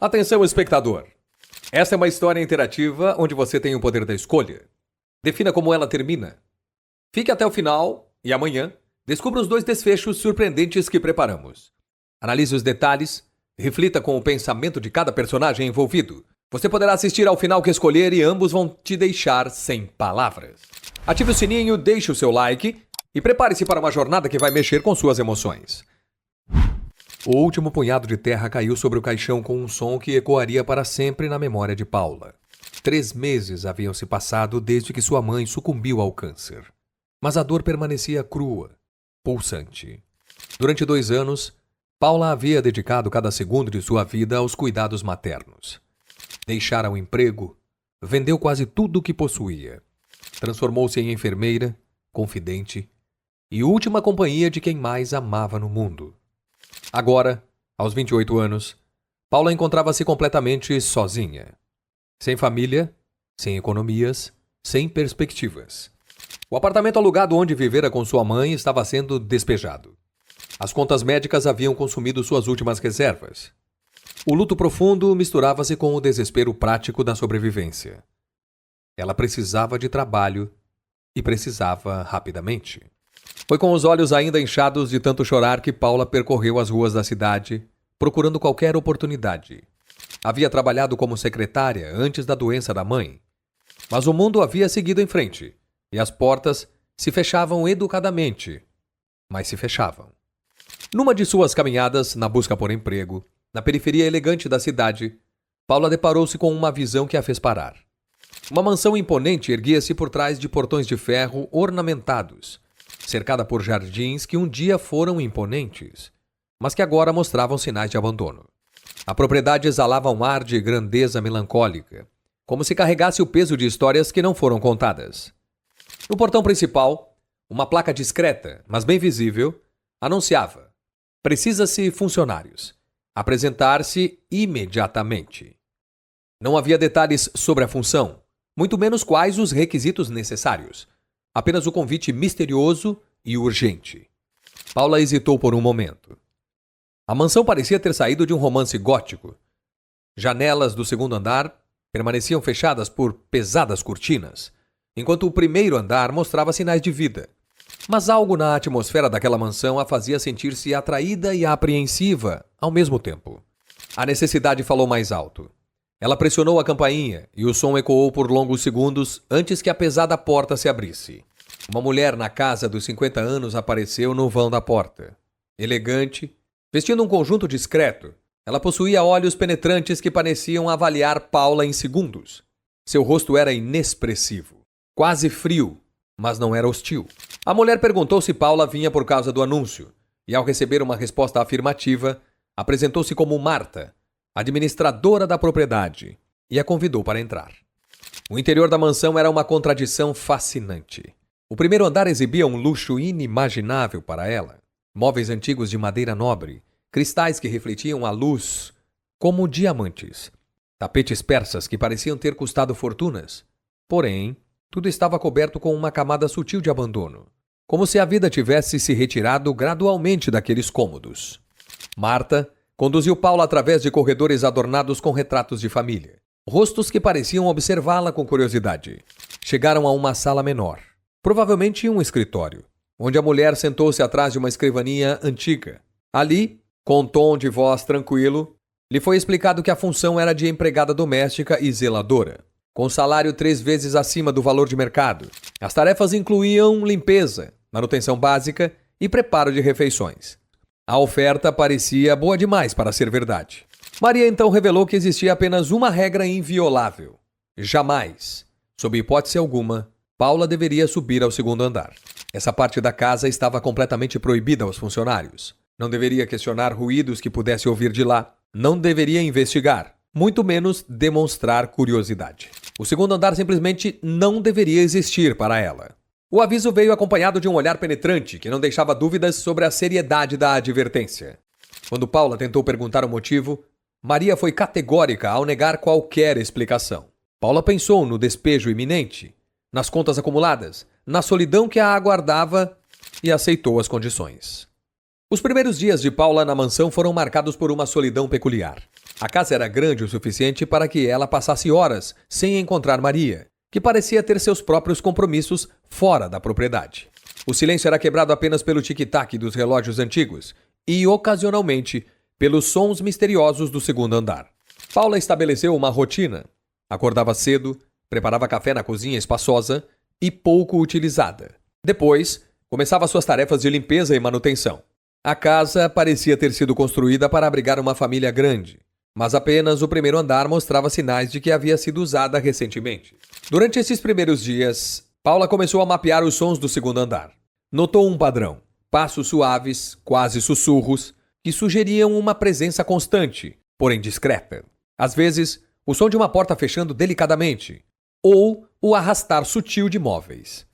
Atenção, espectador! Essa é uma história interativa onde você tem o poder da escolha. Defina como ela termina. Fique até o final e amanhã descubra os 2 desfechos surpreendentes que preparamos. Analise os detalhes, reflita com o pensamento de cada personagem envolvido. Você poderá assistir ao final que escolher e ambos vão te deixar sem palavras. Ative o sininho, deixe o seu like e prepare-se para uma jornada que vai mexer com suas emoções. O último punhado de terra caiu sobre o caixão com um som que ecoaria para sempre na memória de Paula. 3 meses haviam se passado desde que sua mãe sucumbiu ao câncer. Mas a dor permanecia crua, pulsante. Durante 2 anos, Paula havia dedicado cada segundo de sua vida aos cuidados maternos. Deixara o emprego, vendeu quase tudo o que possuía. Transformou-se em enfermeira, confidente e última companhia de quem mais amava no mundo. Agora, aos 28 anos, Paula encontrava-se completamente sozinha. Sem família, sem economias, sem perspectivas. O apartamento alugado onde vivera com sua mãe estava sendo despejado. As contas médicas haviam consumido suas últimas reservas. O luto profundo misturava-se com o desespero prático da sobrevivência. Ela precisava de trabalho e precisava rapidamente. Foi com os olhos ainda inchados de tanto chorar que Paula percorreu as ruas da cidade, procurando qualquer oportunidade. Havia trabalhado como secretária antes da doença da mãe. Mas o mundo havia seguido em frente, e as portas se fechavam educadamente, mas se fechavam. Numa de suas caminhadas na busca por emprego, na periferia elegante da cidade, Paula deparou-se com uma visão que a fez parar. Uma mansão imponente erguia-se por trás de portões de ferro ornamentados, cercada por jardins que um dia foram imponentes, mas que agora mostravam sinais de abandono. A propriedade exalava um ar de grandeza melancólica, como se carregasse o peso de histórias que não foram contadas. No portão principal, uma placa discreta, mas bem visível, anunciava: "Precisa-se funcionários. Apresentar-se imediatamente." Não havia detalhes sobre a função, muito menos quais os requisitos necessários. Apenas o convite misterioso e urgente. Paula hesitou por um momento. A mansão parecia ter saído de um romance gótico. Janelas do 2º andar permaneciam fechadas por pesadas cortinas, enquanto o 1º andar mostrava sinais de vida. Mas algo na atmosfera daquela mansão a fazia sentir-se atraída e apreensiva ao mesmo tempo. A necessidade falou mais alto. Ela pressionou a campainha e o som ecoou por longos segundos antes que a pesada porta se abrisse. Uma mulher na casa dos 50 anos apareceu no vão da porta. Elegante, vestindo um conjunto discreto, ela possuía olhos penetrantes que pareciam avaliar Paula em segundos. Seu rosto era inexpressivo, quase frio, mas não era hostil. A mulher perguntou se Paula vinha por causa do anúncio, e ao receber uma resposta afirmativa, apresentou-se como Marta, administradora da propriedade, e a convidou para entrar. O interior da mansão era uma contradição fascinante. O 1º andar exibia um luxo inimaginável para ela. Móveis antigos de madeira nobre, cristais que refletiam a luz como diamantes, tapetes persas que pareciam ter custado fortunas. Porém, tudo estava coberto com uma camada sutil de abandono, como se a vida tivesse se retirado gradualmente daqueles cômodos. Marta conduziu Paula através de corredores adornados com retratos de família, rostos que pareciam observá-la com curiosidade. Chegaram a uma sala menor, provavelmente um escritório, onde a mulher sentou-se atrás de uma escrivaninha antiga. Ali, com um tom de voz tranquilo, lhe foi explicado que a função era de empregada doméstica e zeladora, com salário 3 vezes acima do valor de mercado. As tarefas incluíam limpeza, manutenção básica e preparo de refeições. A oferta parecia boa demais para ser verdade. Maria então revelou que existia apenas uma regra inviolável. Jamais, sob hipótese alguma, Paula deveria subir ao 2º andar. Essa parte da casa estava completamente proibida aos funcionários. Não deveria questionar ruídos que pudesse ouvir de lá. Não deveria investigar, muito menos demonstrar curiosidade. O 2º andar simplesmente não deveria existir para ela. O aviso veio acompanhado de um olhar penetrante que não deixava dúvidas sobre a seriedade da advertência. Quando Paula tentou perguntar o motivo, Maria foi categórica ao negar qualquer explicação. Paula pensou no despejo iminente, nas contas acumuladas, na solidão que a aguardava e aceitou as condições. Os primeiros dias de Paula na mansão foram marcados por uma solidão peculiar. A casa era grande o suficiente para que ela passasse horas sem encontrar Maria, que parecia ter seus próprios compromissos fora da propriedade. O silêncio era quebrado apenas pelo tic-tac dos relógios antigos e, ocasionalmente, pelos sons misteriosos do segundo andar. Paula estabeleceu uma rotina. Acordava cedo, preparava café na cozinha espaçosa e pouco utilizada. Depois, começava suas tarefas de limpeza e manutenção. A casa parecia ter sido construída para abrigar uma família grande, mas apenas o primeiro andar mostrava sinais de que havia sido usada recentemente. Durante esses primeiros dias, Paula começou a mapear os sons do segundo andar. Notou um padrão: passos suaves, quase sussurros, que sugeriam uma presença constante, porém discreta. Às vezes, o som de uma porta fechando delicadamente, ou o arrastar sutil de móveis.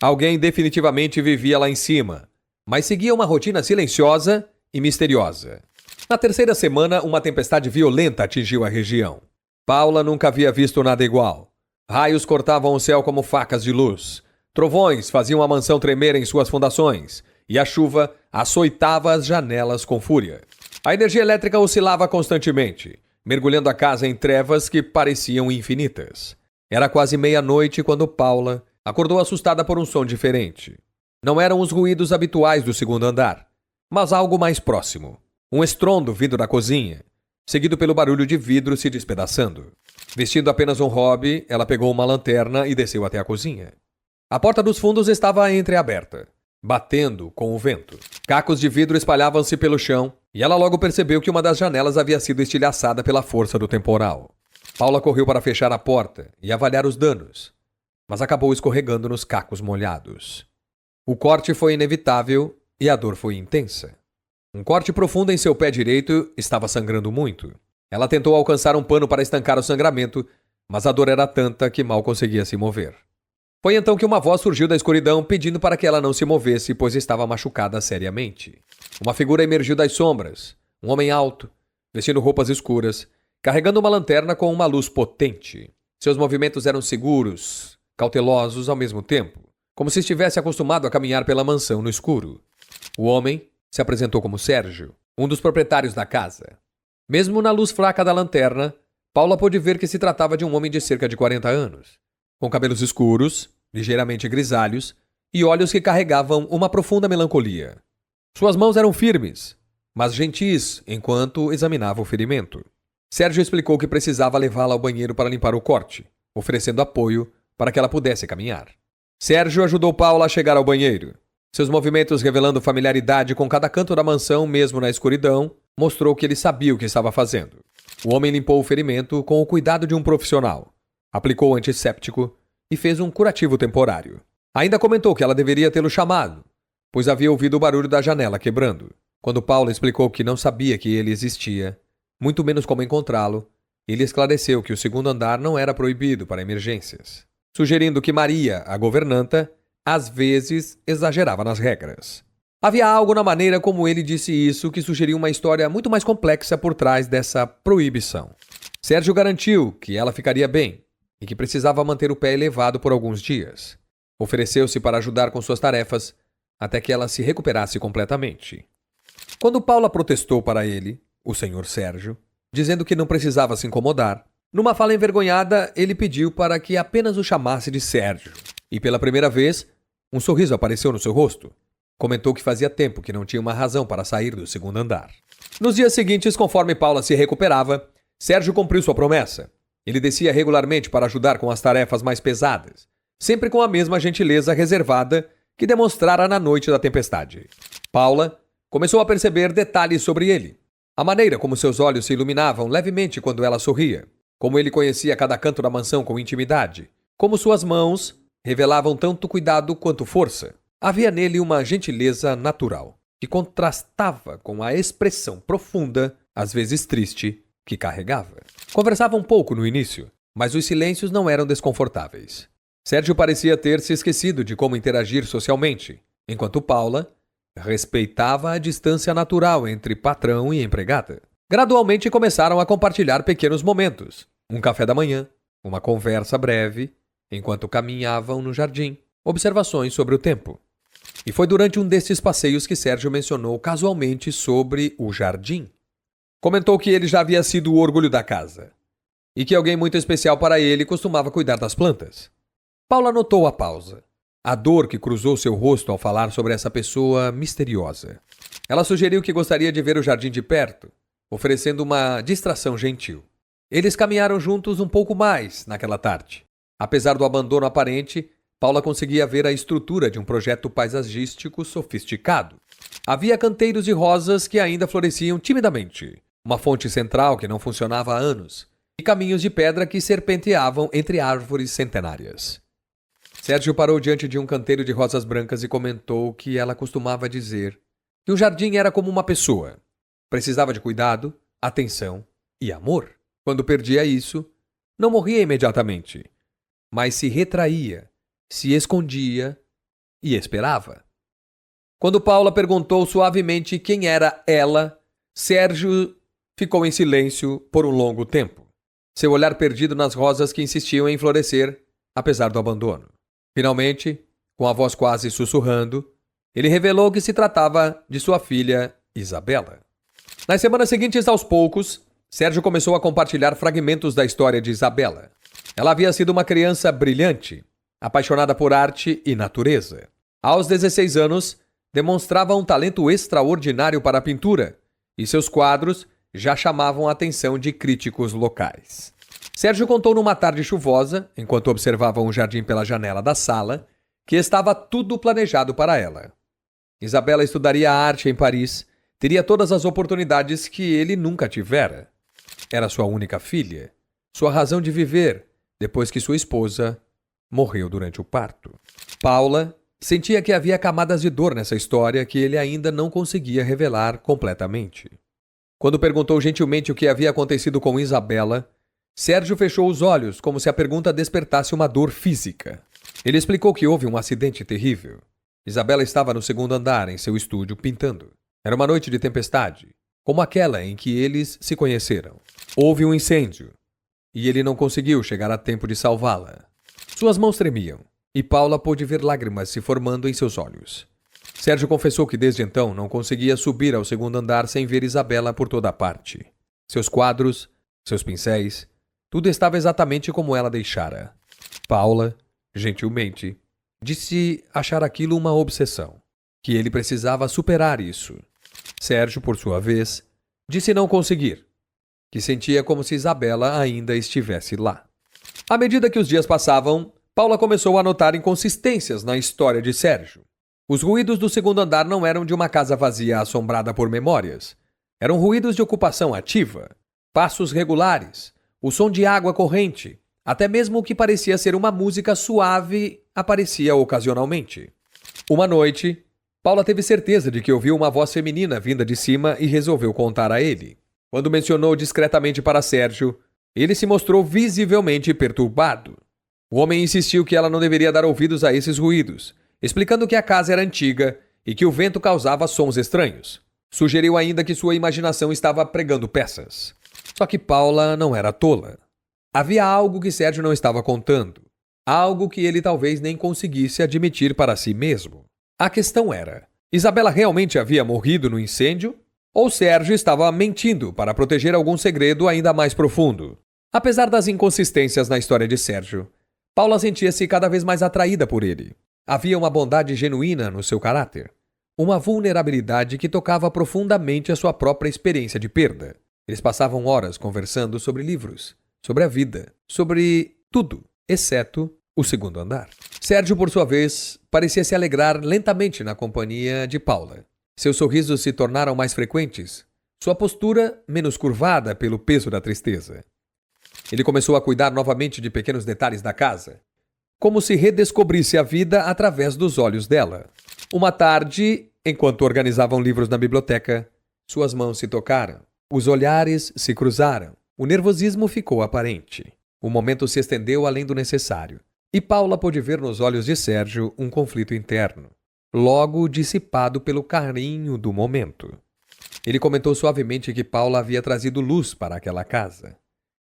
Alguém definitivamente vivia lá em cima, mas seguia uma rotina silenciosa e misteriosa. Na terceira semana, uma tempestade violenta atingiu a região. Paula nunca havia visto nada igual. Raios cortavam o céu como facas de luz. Trovões faziam a mansão tremer em suas fundações, e a chuva açoitava as janelas com fúria. A energia elétrica oscilava constantemente, mergulhando a casa em trevas que pareciam infinitas. Era quase meia-noite quando Paula acordou assustada por um som diferente. Não eram os ruídos habituais do segundo andar, mas algo mais próximo. Um estrondo vindo da cozinha, seguido pelo barulho de vidro se despedaçando. Vestindo apenas um hobby, ela pegou uma lanterna e desceu até a cozinha. A porta dos fundos estava entreaberta, batendo com o vento. Cacos de vidro espalhavam-se pelo chão, e ela logo percebeu que uma das janelas havia sido estilhaçada pela força do temporal. Paula correu para fechar a porta e avaliar os danos, mas acabou escorregando nos cacos molhados. O corte foi inevitável e a dor foi intensa. Um corte profundo em seu pé direito estava sangrando muito. Ela tentou alcançar um pano para estancar o sangramento, mas a dor era tanta que mal conseguia se mover. Foi então que uma voz surgiu da escuridão pedindo para que ela não se movesse, pois estava machucada seriamente. Uma figura emergiu das sombras, um homem alto, vestindo roupas escuras, carregando uma lanterna com uma luz potente. Seus movimentos eram seguros, cautelosos ao mesmo tempo, como se estivesse acostumado a caminhar pela mansão no escuro. O homem se apresentou como Sérgio, um dos proprietários da casa. Mesmo na luz fraca da lanterna, Paula pôde ver que se tratava de um homem de cerca de 40 anos, com cabelos escuros, ligeiramente grisalhos, e olhos que carregavam uma profunda melancolia. Suas mãos eram firmes, mas gentis enquanto examinava o ferimento. Sérgio explicou que precisava levá-la ao banheiro para limpar o corte, oferecendo apoio para que ela pudesse caminhar. Sérgio ajudou Paula a chegar ao banheiro. Seus movimentos revelando familiaridade com cada canto da mansão, mesmo na escuridão, mostrou que ele sabia o que estava fazendo. O homem limpou o ferimento com o cuidado de um profissional, aplicou o antisséptico e fez um curativo temporário. Ainda comentou que ela deveria tê-lo chamado, pois havia ouvido o barulho da janela quebrando. Quando Paula explicou que não sabia que ele existia, muito menos como encontrá-lo, ele esclareceu que o segundo andar não era proibido para emergências, sugerindo que Maria, a governanta, às vezes exagerava nas regras. Havia algo na maneira como ele disse isso que sugeria uma história muito mais complexa por trás dessa proibição. Sérgio garantiu que ela ficaria bem e que precisava manter o pé elevado por alguns dias. Ofereceu-se para ajudar com suas tarefas até que ela se recuperasse completamente. Quando Paula protestou para ele, o senhor Sérgio, dizendo que não precisava se incomodar, numa fala envergonhada, ele pediu para que apenas o chamasse de Sérgio. E pela primeira vez, um sorriso apareceu no seu rosto. Comentou que fazia tempo que não tinha uma razão para sair do segundo andar. Nos dias seguintes, conforme Paula se recuperava, Sérgio cumpriu sua promessa. Ele descia regularmente para ajudar com as tarefas mais pesadas, sempre com a mesma gentileza reservada que demonstrara na noite da tempestade. Paula começou a perceber detalhes sobre ele. A maneira como seus olhos se iluminavam levemente quando ela sorria, como ele conhecia cada canto da mansão com intimidade, como suas mãos revelavam tanto cuidado quanto força. Havia nele uma gentileza natural, que contrastava com a expressão profunda, às vezes triste, que carregava. Conversava um pouco no início, mas os silêncios não eram desconfortáveis. Sérgio parecia ter se esquecido de como interagir socialmente, enquanto Paula respeitava a distância natural entre patrão e empregada. Gradualmente começaram a compartilhar pequenos momentos, um café da manhã, uma conversa breve, enquanto caminhavam no jardim, observações sobre o tempo. E foi durante um destes passeios que Sérgio mencionou casualmente sobre o jardim. Comentou que ele já havia sido o orgulho da casa e que alguém muito especial para ele costumava cuidar das plantas. Paula notou a pausa, a dor que cruzou seu rosto ao falar sobre essa pessoa misteriosa. Ela sugeriu que gostaria de ver o jardim de perto, oferecendo uma distração gentil. Eles caminharam juntos um pouco mais naquela tarde. Apesar do abandono aparente, Paula conseguia ver a estrutura de um projeto paisagístico sofisticado. Havia canteiros de rosas que ainda floresciam timidamente, uma fonte central que não funcionava há anos, e caminhos de pedra que serpenteavam entre árvores centenárias. Sérgio parou diante de um canteiro de rosas brancas e comentou que ela costumava dizer que um jardim era como uma pessoa. Precisava de cuidado, atenção e amor. Quando perdia isso, não morria imediatamente, mas se retraía, se escondia e esperava. Quando Paula perguntou suavemente quem era ela, Sérgio ficou em silêncio por um longo tempo, seu olhar perdido nas rosas que insistiam em florescer, apesar do abandono. Finalmente, com a voz quase sussurrando, ele revelou que se tratava de sua filha, Isabela. Nas semanas seguintes, aos poucos, Sérgio começou a compartilhar fragmentos da história de Isabela. Ela havia sido uma criança brilhante, apaixonada por arte e natureza. Aos 16 anos, demonstrava um talento extraordinário para a pintura, e seus quadros já chamavam a atenção de críticos locais. Sérgio contou numa tarde chuvosa, enquanto observava um jardim pela janela da sala, que estava tudo planejado para ela. Isabela estudaria arte em Paris, teria todas as oportunidades que ele nunca tivera. Era sua única filha, sua razão de viver, depois que sua esposa morreu durante o parto. Paula sentia que havia camadas de dor nessa história que ele ainda não conseguia revelar completamente. Quando perguntou gentilmente o que havia acontecido com Isabela, Sérgio fechou os olhos como se a pergunta despertasse uma dor física. Ele explicou que houve um acidente terrível. Isabela estava no segundo andar em seu estúdio pintando. Era uma noite de tempestade, como aquela em que eles se conheceram. Houve um incêndio e ele não conseguiu chegar a tempo de salvá-la. Suas mãos tremiam e Paula pôde ver lágrimas se formando em seus olhos. Sérgio confessou que desde então não conseguia subir ao segundo andar sem ver Isabela por toda parte. Seus quadros, seus pincéis, tudo estava exatamente como ela deixara. Paula, gentilmente, disse achar aquilo uma obsessão, que ele precisava superar isso. Sérgio, por sua vez, disse não conseguir, que sentia como se Isabela ainda estivesse lá. À medida que os dias passavam, Paula começou a notar inconsistências na história de Sérgio. Os ruídos do segundo andar não eram de uma casa vazia assombrada por memórias. Eram ruídos de ocupação ativa, passos regulares, o som de água corrente, até mesmo o que parecia ser uma música suave aparecia ocasionalmente. Uma noite, Paula teve certeza de que ouviu uma voz feminina vinda de cima e resolveu contar a ele. Quando mencionou discretamente para Sérgio, ele se mostrou visivelmente perturbado. O homem insistiu que ela não deveria dar ouvidos a esses ruídos, explicando que a casa era antiga e que o vento causava sons estranhos. Sugeriu ainda que sua imaginação estava pregando peças. Só que Paula não era tola. Havia algo que Sérgio não estava contando. Algo que ele talvez nem conseguisse admitir para si mesmo. A questão era, Isabela realmente havia morrido no incêndio? Ou Sérgio estava mentindo para proteger algum segredo ainda mais profundo? Apesar das inconsistências na história de Sérgio, Paula sentia-se cada vez mais atraída por ele. Havia uma bondade genuína no seu caráter. Uma vulnerabilidade que tocava profundamente a sua própria experiência de perda. Eles passavam horas conversando sobre livros, sobre a vida, sobre tudo, exceto o segundo andar. Sérgio, por sua vez, parecia se alegrar lentamente na companhia de Paula. Seus sorrisos se tornaram mais frequentes, sua postura menos curvada pelo peso da tristeza. Ele começou a cuidar novamente de pequenos detalhes da casa, como se redescobrisse a vida através dos olhos dela. Uma tarde, enquanto organizavam livros na biblioteca, suas mãos se tocaram. Os olhares se cruzaram. O nervosismo ficou aparente. O momento se estendeu além do necessário. E Paula pôde ver nos olhos de Sérgio um conflito interno, logo dissipado pelo carinho do momento. Ele comentou suavemente que Paula havia trazido luz para aquela casa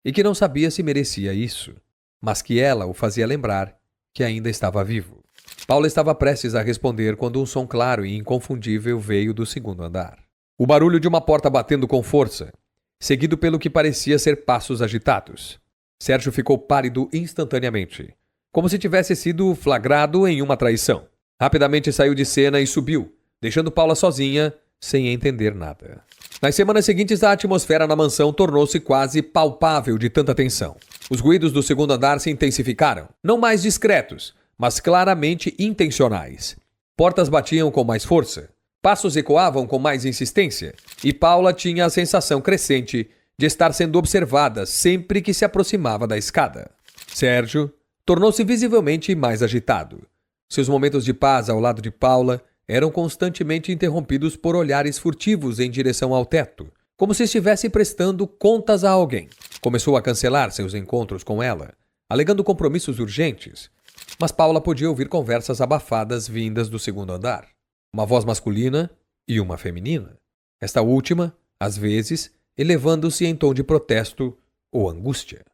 e que não sabia se merecia isso, mas que ela o fazia lembrar que ainda estava vivo. Paula estava prestes a responder quando um som claro e inconfundível veio do segundo andar. O barulho de uma porta batendo com força, seguido pelo que parecia ser passos agitados. Sérgio ficou pálido instantaneamente, como se tivesse sido flagrado em uma traição. Rapidamente saiu de cena e subiu, deixando Paula sozinha, sem entender nada. Nas semanas seguintes, a atmosfera na mansão tornou-se quase palpável de tanta tensão. Os ruídos do segundo andar se intensificaram, não mais discretos, mas claramente intencionais. Portas batiam com mais força, passos ecoavam com mais insistência, e Paula tinha a sensação crescente de estar sendo observada sempre que se aproximava da escada. Sérgio tornou-se visivelmente mais agitado. Seus momentos de paz ao lado de Paula eram constantemente interrompidos por olhares furtivos em direção ao teto, como se estivesse prestando contas a alguém. Começou a cancelar seus encontros com ela, alegando compromissos urgentes, mas Paula podia ouvir conversas abafadas vindas do segundo andar. Uma voz masculina e uma feminina. Esta última, às vezes, elevando-se em tom de protesto ou angústia.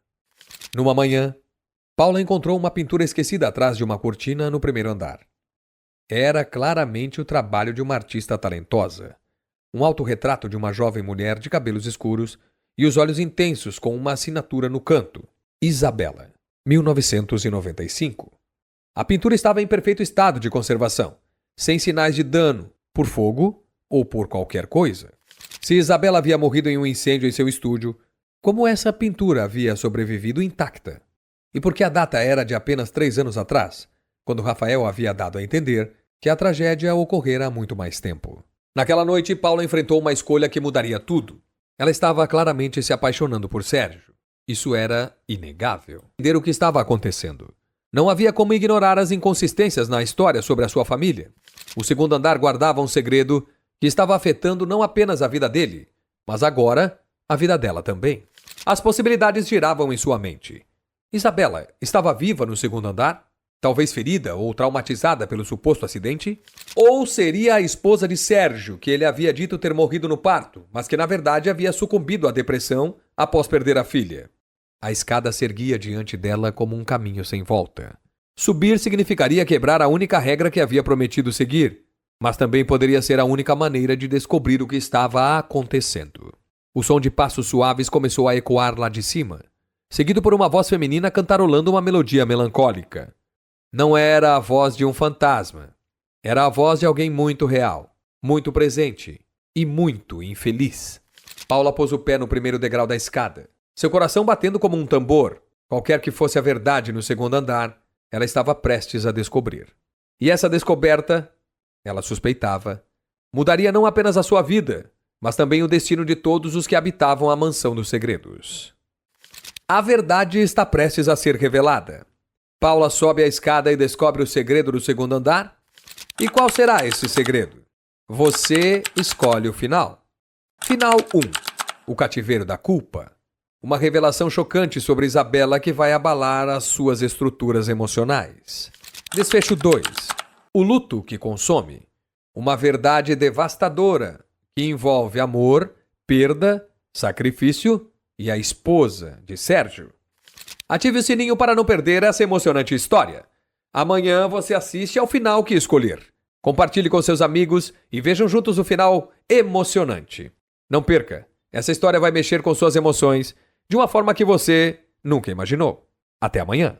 Numa manhã, Paula encontrou uma pintura esquecida atrás de uma cortina no primeiro andar. Era claramente o trabalho de uma artista talentosa. Um autorretrato de uma jovem mulher de cabelos escuros e os olhos intensos com uma assinatura no canto. Isabela, 1995. A pintura estava em perfeito estado de conservação, sem sinais de dano, por fogo ou por qualquer coisa. Se Isabela havia morrido em um incêndio em seu estúdio, como essa pintura havia sobrevivido intacta? E por que a data era de apenas 3 anos atrás, quando Rafael havia dado a entender que a tragédia ocorrera há muito mais tempo? Naquela noite, Paula enfrentou uma escolha que mudaria tudo. Ela estava claramente se apaixonando por Sérgio. Isso era inegável. Entender o que estava acontecendo. Não havia como ignorar as inconsistências na história sobre a sua família. O segundo andar guardava um segredo que estava afetando não apenas a vida dele, mas agora a vida dela também. As possibilidades giravam em sua mente. Isabela estava viva no segundo andar? Talvez ferida ou traumatizada pelo suposto acidente? Ou seria a esposa de Sérgio, que ele havia dito ter morrido no parto, mas que na verdade havia sucumbido à depressão após perder a filha? A escada se erguia diante dela como um caminho sem volta. Subir significaria quebrar a única regra que havia prometido seguir, mas também poderia ser a única maneira de descobrir o que estava acontecendo. O som de passos suaves começou a ecoar lá de cima, seguido por uma voz feminina cantarolando uma melodia melancólica. Não era a voz de um fantasma. Era a voz de alguém muito real, muito presente e muito infeliz. Paula pôs o pé no primeiro degrau da escada, seu coração batendo como um tambor. Qualquer que fosse a verdade no segundo andar, ela estava prestes a descobrir. E essa descoberta, ela suspeitava, mudaria não apenas a sua vida, mas também o destino de todos os que habitavam a mansão dos segredos. A verdade está prestes a ser revelada. Paula sobe a escada e descobre o segredo do segundo andar. E qual será esse segredo? Você escolhe o final. Final 1. O cativeiro da culpa. Uma revelação chocante sobre Isabela que vai abalar as suas estruturas emocionais. Desfecho 2. O luto que consome. Uma verdade devastadora que envolve amor, perda, sacrifício e a esposa de Sérgio. Ative o sininho para não perder essa emocionante história. Amanhã você assiste ao final que escolher. Compartilhe com seus amigos e vejam juntos o final emocionante. Não perca, essa história vai mexer com suas emoções de uma forma que você nunca imaginou. Até amanhã.